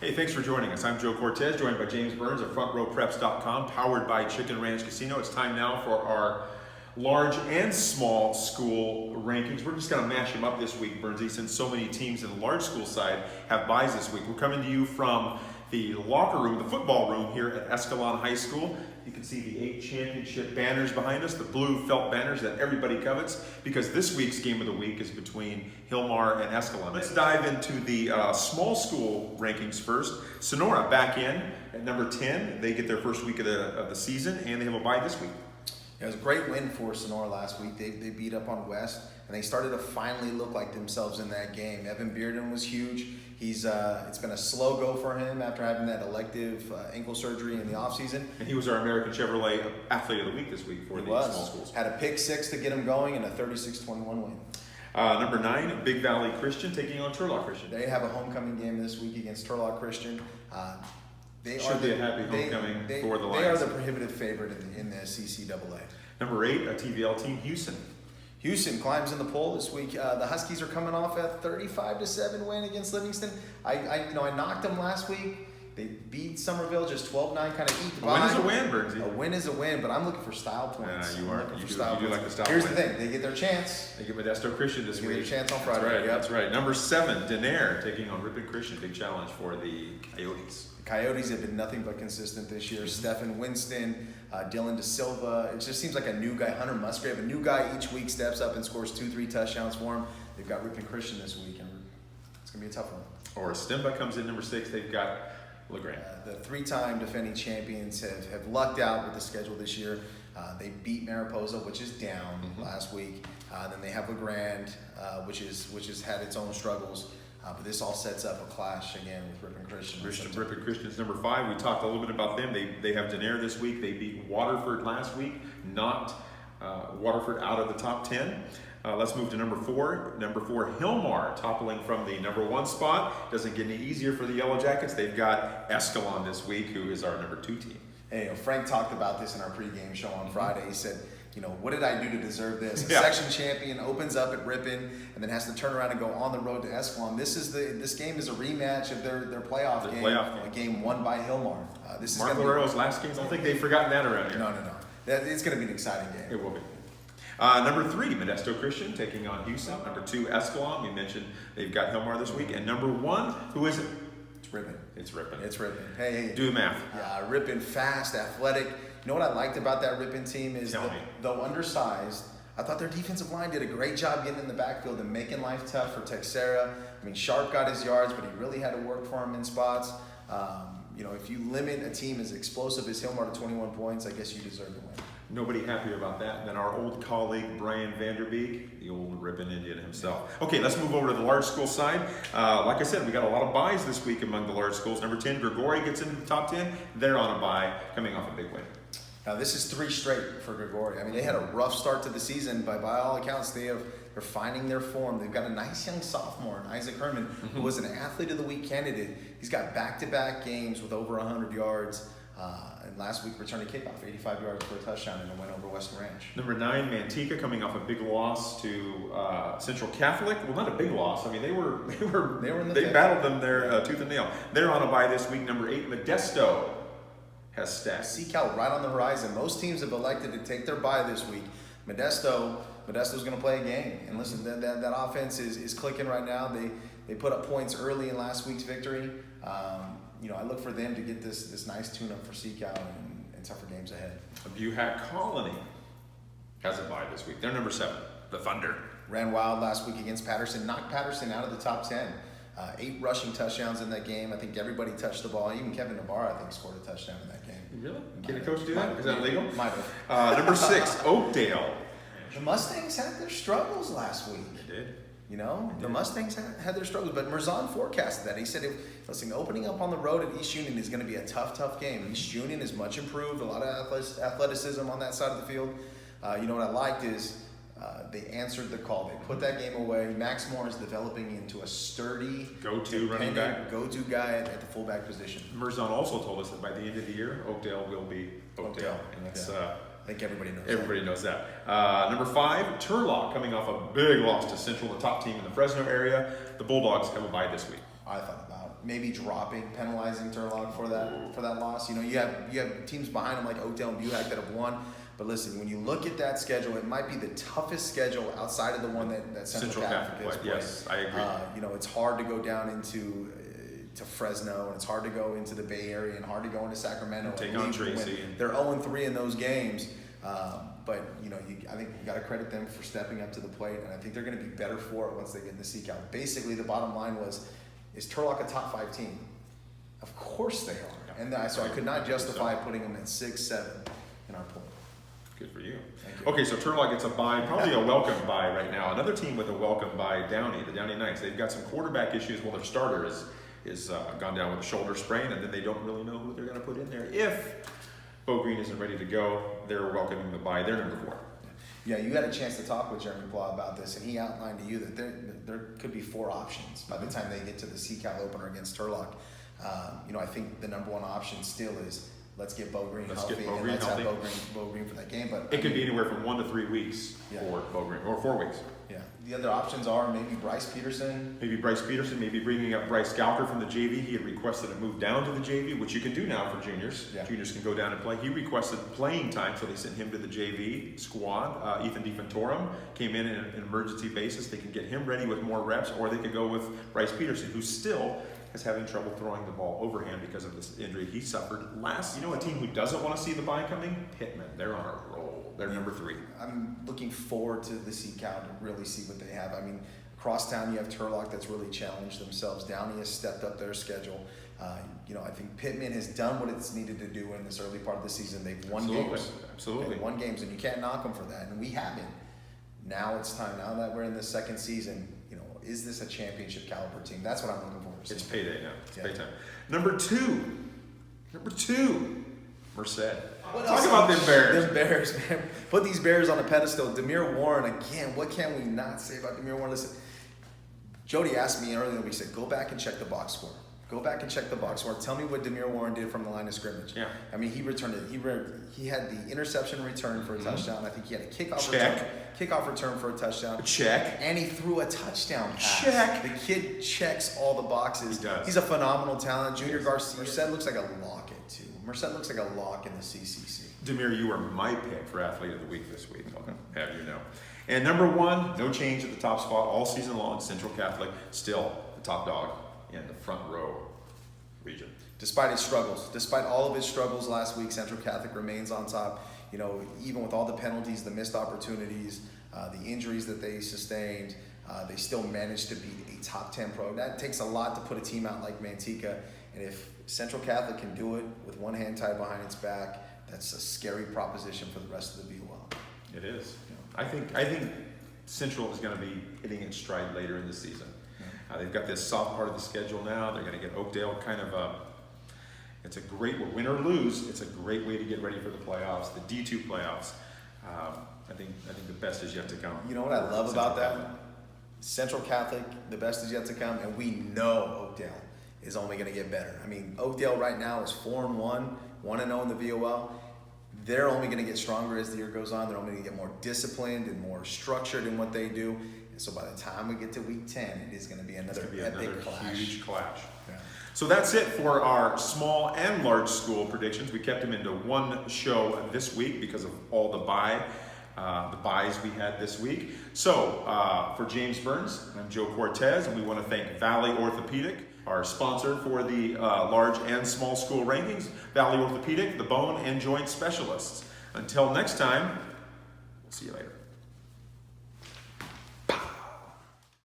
Hey, thanks for joining us. I'm Joe Cortez, joined by James Burns of FrontRowPreps.com, powered by Chicken Ranch Casino. It's time now for our large and small school rankings. We're just going to mash them up this week, Burnsy, since so many teams in the large school side have byes this week. We're coming to you from the locker room, the football room here at Escalon High School. You can see the 8 championship banners behind us, the blue felt banners that everybody covets, because this week's game of the week is between Hillmar and Escalon. Let's dive into the small school rankings first. Sonora back in at number 10. They get their first week of the season, and they have a bye this week. It was a great win for Sonora last week. They beat up on West, and they started to finally look like themselves in that game. Evan Bearden was huge. It's been a slow go for him after having that elective ankle surgery in the offseason. And he was our American Chevrolet Athlete of the Week this week for the small schools. Had a pick 6 to get him going and a 36-21 win. Number 9, Big Valley Christian taking on Turlock Christian. They have a homecoming game this week against Turlock Christian. Should be a happy homecoming for the Lions. They are the prohibitive favorite in the CCAA. Number 8, a TVL team, Houston. Houston climbs in the poll this week. The Huskies are coming off a 35-7 win against Livingston. I knocked them last week. They beat Somerville just 12-9, kind of eat the A win is a win, Bergsy. A win is a win, but I'm looking for style points. You are. You do like the style Here's points. the thing. They get their chance. They get Modesto Christian this week. They get their chance on Friday. That's right. That's right. Number 7, Denair taking on Ripon Christian. Big challenge for the Coyotes. The Coyotes have been nothing but consistent this year. Stephen Winston, Dylan De Silva. It just seems like a new guy. Hunter Musgrave, a new guy each week steps up and scores 2-3 touchdowns for him. They've got Ripon Christian this week, and it's going to be a tough one. Or Stimba comes in number 6. They've got LeGrand. The 3-time defending champions have lucked out with the schedule this year. They beat Mariposa, which is down last week. Then they have LeGrand, which has had its own struggles. But this all sets up a clash again with Ripon Christian. Ripon Christian's number 5. We talked a little bit about them. They have Denair this week. They beat Waterford last week, knocked Waterford out of the top 10. Let's move to number 4. Number 4, Hillmar, toppling from the number 1 spot. Doesn't get any easier for the Yellow Jackets. They've got Escalon this week, who is our number 2 team. Hey, Frank talked about this in our pregame show on Friday. He said, what did I do to deserve this? A section champion opens up at Ripon and then has to turn around and go on the road to Escalon. This game is a rematch of their playoff game. A game won by Hillmar. Mark Lorero's last game. I don't think they've forgotten that around here. No. It's going to be an exciting game. It will be. Number 3, Modesto Christian taking on Houston. Number 2, Escalon. We mentioned they've got Hillmar this week. And number 1, who is it? It's Ripon. It's Ripon. Hey. Do the math. Yeah, Ripon, fast, athletic. You know what I liked about that Ripon team is though undersized, I thought their defensive line did a great job getting in the backfield and making life tough for Texera. I mean, Sharp got his yards, but he really had to work for him in spots. If you limit a team as explosive as Hillmar to 21 points, I guess you deserve to win. Nobody happier about that than our old colleague, Brian Vanderbeek, the old Ripon Indian himself. Okay, let's move over to the large school side. Like I said, we got a lot of byes this week among the large schools. Number 10, Grigori gets into the top 10. They're on a bye, coming off a big win. Now, this is 3 straight for Grigori. I mean, they had a rough start to the season, but by all accounts, they're finding their form. They've got a nice young sophomore, Isaac Herman, who was an Athlete of the Week candidate. He's got back-to-back games with over 100 yards. And last week returned a kickoff, 85 yards for a touchdown, and a win over Western Ranch. Number 9, Manteca, coming off a big loss to Central Catholic. Well, not a big loss. I mean, they battled them there tooth and nail. They're on a bye this week. Number 8, Modesto has stats. Seacal right on the horizon. Most teams have elected to take their bye this week. Modesto's going to play a game. And listen, that offense is clicking right now. They put up points early in last week's victory. I look for them to get this nice tune-up for Seacal and tougher games ahead. Buhack Colony has a bye this week. They're number 7, the Thunder. Ran wild last week against Patterson. Knocked Patterson out of the top 10. 8 rushing touchdowns in that game. I think everybody touched the ball. Even Kevin Navarro, I think, scored a touchdown in that game. Really? Can a coach do that? Is that legal? Might have. Number 6, Oakdale. The Mustangs had their struggles last week. They did. The Mustangs had their struggles, but Merzan forecasted that. He said, listen, opening up on the road at East Union is going to be a tough game. East Union is much improved, a lot of athleticism on that side of the field. What I liked is they answered the call. They put that game away. Max Moore is developing into a sturdy, go-to running back, go-to guy at the fullback position. Merzan also told us that by the end of the year, Oakdale will be Oakdale. And that's I think everybody knows Everybody knows that. Number 5, Turlock, coming off a big loss to Central, the top team in the Fresno area. The Bulldogs have a bye this week. I thought about maybe penalizing Turlock for that loss. You have teams behind them like Oakdale and Buhack that have won. But listen, when you look at that schedule, it might be the toughest schedule outside of the one that Central Catholic has played. Yes, I agree. It's hard to go down into to Fresno, and it's hard to go into the Bay Area, and hard to go into Sacramento. Take on Tracy. They're 0-3 in those games. But I think you got to credit them for stepping up to the plate, and I think they're going to be better for it once they get in the CCAL. Basically, the bottom line was, is Turlock a top 5 team? Of course they are, and so I could not justify putting them at 6-7 in our poll. Good for you. Okay, so Turlock gets a bye, probably a welcome bye right now. Another team with a welcome bye, Downey, the Downey Knights. They've got some quarterback issues. Well, their starter is gone down with a shoulder sprain, and then they don't really know who they're going to put in there. If Bo Green isn't ready to go, they're welcoming the bye. They're number 4. Yeah, you had a chance to talk with Jeremy Plow about this, and he outlined to you that there could be 4 options by the time they get to the CCAL opener against Turlock. I think the number 1 option still is let's get Bo Green healthy, and let's have Bo Green for that game. But it could be anywhere from 1 to 3 weeks for Bo Green, or 4 weeks. Yeah. The other options are maybe Bryce Peterson. Maybe bringing up Bryce Gowker from the JV. He had requested a move down to the JV, which you can do now for juniors. Yeah. Juniors can go down and play. He requested playing time, so they sent him to the JV squad. Ethan DeFantorum came in an emergency basis. They can get him ready with more reps, or they could go with Bryce Peterson, who still is having trouble throwing the ball overhand because of this injury he suffered last. A team who doesn't want to see the bye coming? Pittman. They're on a roll. They're number 3. I'm looking forward to the CCAL to really see what they have. I mean, across town you have Turlock that's really challenged themselves. Downey has stepped up their schedule. I think Pittman has done what it's needed to do in this early part of the season. They've won games. Absolutely. They've won games, and you can't knock them for that. And we haven't. Now it's time. Now that we're in the second season, is this a championship caliber team? That's what I'm looking for. It's payday now. It's paytime. Number two, Merced. Talk about them Bears. Them Bears, man. Put these Bears on a pedestal. Demir Warren, again, what can we not say about Demir Warren? Listen, Jody asked me earlier in the week, he said, go back and check the box score. Go back and check the box score. Tell me what Demir Warren did from the line of scrimmage. Yeah. I mean, he returned it. He had the interception return for a touchdown. I think he had a kickoff return for a touchdown. Check. And he threw a touchdown pass. Check. The kid checks all the boxes. He does. He's a phenomenal talent. Junior Garcia. Merced looks like a lock too. Merced looks like a lock in the CCC. Demir, you were my pick for Athlete of the Week this week. I'll have you know. And number 1, no change at the top spot all season long. Central Catholic, still the top dog in the front row region. Despite its struggles, despite all of its struggles last week, Central Catholic remains on top. Even with all the penalties, the missed opportunities, the injuries that they sustained, they still managed to beat a top 10 pro. That takes a lot to put a team out like Manteca. And if Central Catholic can do it with one hand tied behind its back, that's a scary proposition for the rest of the VOL. It is. I think Central is going to be hitting its stride later in the season. They've got this soft part of the schedule now. They're going to get Oakdale it's a great, win or lose, it's a great way to get ready for the playoffs, the D2 playoffs. I think the best is yet to come. You know what I love about that? Central Catholic, the best is yet to come, and we know Oakdale is only going to get better. I mean, Oakdale right now is 4-1, 1-0 in the VOL. They're only going to get stronger as the year goes on. They're only going to get more disciplined and more structured in what they do. And so by the time we get to week 10, it is going to be another epic clash. Huge clash. Yeah. So that's it for our small and large school predictions. We kept them into one show this week because of all the buys we had this week. So for James Burns, I'm Joe Cortez, and we want to thank Valley Orthopaedic, our sponsor for the large and small school rankings. Valley Orthopaedic, the bone and joint specialists. Until next time, we'll see you later.